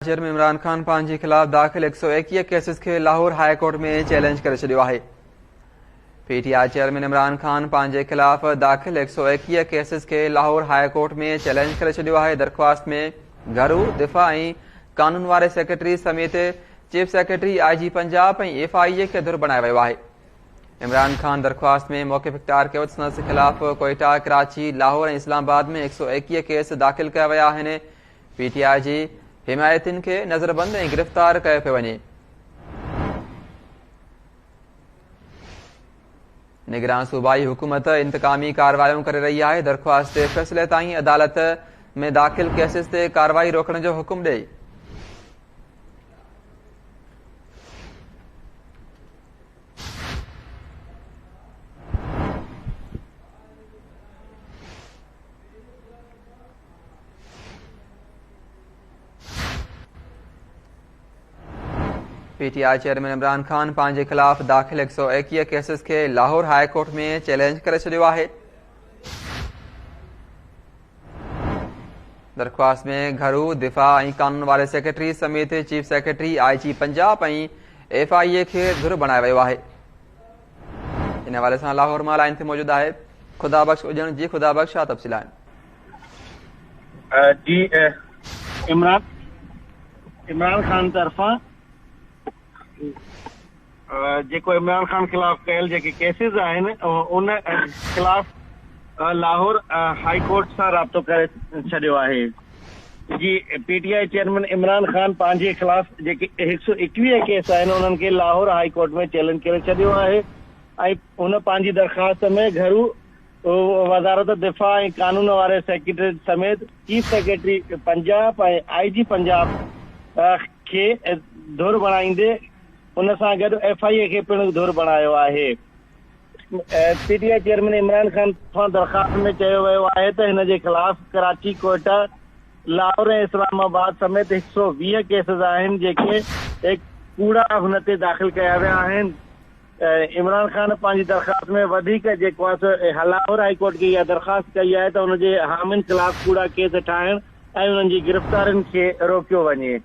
Chairman Imran Khan पंहिंजे ख़िलाफ़ दाख़िल 121 केसिस खे लाहौर हाई कोर्ट में चैलेंज करे छॾियो आहे। पीटीआई चेयरमैन इमरान खान पंहिंजे ख़िलाफ़ दाख़िल 121 केसिस खे लाहौर हाई कोर्ट में चैलेंज करे छॾियो आहे। दरख़्वास्त में घरू दिफ़ा ऐं कानून वारे सेक्रेटरी समेत चीफ सेक्रेटरी IG पंजाब ऐं FIA खे धुर बणायो वियो आहे। इमरान खान दरख़्वास्त में मौक़िफ़ इख़्तियार कयो त संदसि ख़िलाफ़ कोयटा, कराची, लाहौर ऐं इस्लामाबाद में 121 केस दाख़िल कया विया आहिनि। पीटीआई जी हिमायतियुनि खे नज़रबंद ऐं गिरफ़्तार कयो पियो वञे। निगरान सूबाई हुकूमत इंतकामी कार्रवाइयूं करे रही आहे। दरख़्वास्त जे फ़ैसिले ताईं अदालत में दाख़िल केसिस ते कार्रवाई रोकण जो हुकुम ॾे। पीटीआई चेयरमैन इमरान खान पंहिंजे ख़िलाफ़ दाख़िल 121 केसिस खे लाहौर हाई कोर्ट में चैलेंज करे छॾियो आहे। दरख़्वास्त में घरू दिफ़ा ऐं कानून वारे सेक्रेटरी समेत चीफ सेक्रेटरी IG पंजाब ऐं FIA खे धुर बणायो वियो आहे। इन हवाले सां लाहौर मां लाइन ते मौजूदु आहे खुदा बख़्श उजण जी। खुदा बख़्श, छा तफ़सील आहिनि? जी, इमरान खान तरफ़ां जेको इमरान खान ख़िलाफ़ कयल जेके केसिस आहिनि उन ख़िलाफ़ लाहौर हाई कोर्ट सां राब्तो करे छॾियो आहे। जी, पीटीआई चेयरमैन इमरान खान पंहिंजे ख़िलाफ़ जेके 121 केस आहिनि उन्हनि खे लाहौर हाई कोर्ट में चैलेंज करे छॾियो आहे ऐं उन पंहिंजी दरख़्वास्त में घरू वज़ारत दिफ़ा ऐं कानून वारे सेक्रेटरी समेत चीफ सेक्रेटरी पंजाब ऐं IG पंजाब खे धुर बणाईंदे उन सां गॾु FIA खे पिणु धुर बणायो आहे। पीटीआई चेयरमैन इमरान खान खां दरख़्वास्त में चयो वियो आहे त हिन जे ख़िलाफ़ कराची, कोयटा, लाहौर ऐं इस्लामाबाद समेत 120 केसिस आहिनि जेके कूड़ा हुन ते दाख़िल कया विया आहिनि। इमरान खान पंहिंजी दरख़्वास्त में वधीक जेको आहे लाहौर हाई कोर्ट खे इहा दरख़्वास्त कई आहे त हुनजे हामियुनि ख़िलाफ़ कूड़ा केस ठाहिण ऐं उन्हनि जी गिरफ़्तारियुनि खे रोकियो वञे।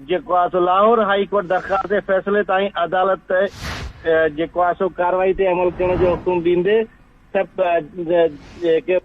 जेको आहे सो लाहौर हाई कोर्ट दरख़्वास्त जे फ़ैसिले ताईं अदालत जेको आहे सो कार्रवाई ते अमल करण जो हुकुम ॾींदे सभु जेके